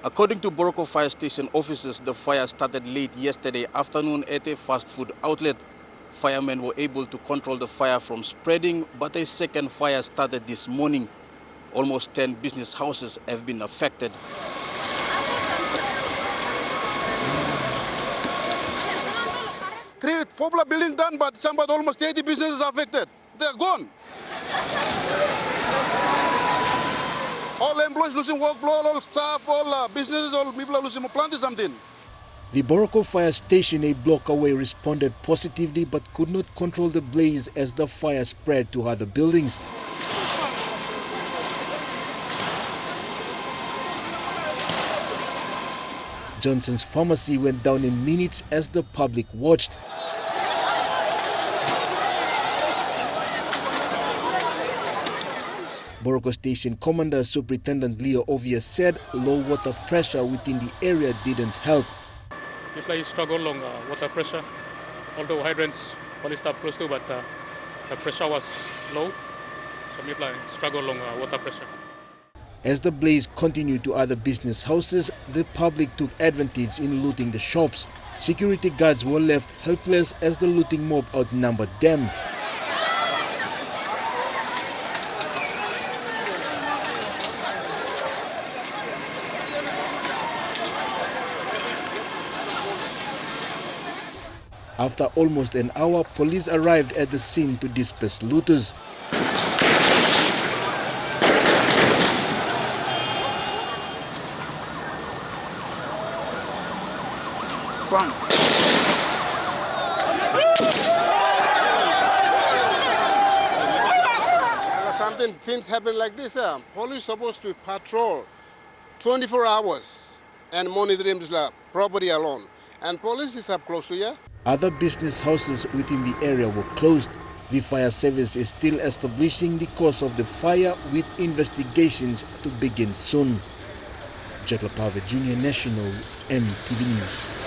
According to Boroko Fire Station officers, the fire started late yesterday afternoon at a fast food outlet. Firemen were able to control the fire from spreading, but a second fire started this morning. Almost 10 business houses have been affected. Four buildings done, but almost 80 businesses affected. They're gone. All employees losing work, all staff, all businesses, all people are losing. Planting something. The Boroko Fire Station, a block away, responded positively but could not control the blaze as the fire spread to other buildings. Johnson's pharmacy went down in minutes as the public watched. Boroko Station Commander Superintendent Leo Ovia said low water pressure within the area didn't help. People struggle along water pressure, although hydrants only stop close to, but the pressure was low, so people struggle along water pressure. As the blaze continued to other business houses, the public took advantage in looting the shops. Security guards were left helpless as the looting mob outnumbered them. After almost an hour, police arrived at the scene to disperse looters. Things happen like this. Police supposed to patrol 24 hours and monitoring this property alone. And police is up close to here. Other business houses within the area were closed. The fire service is still establishing the cause of the fire with investigations to begin soon. Jack Lapave, Junior National, EMTV News.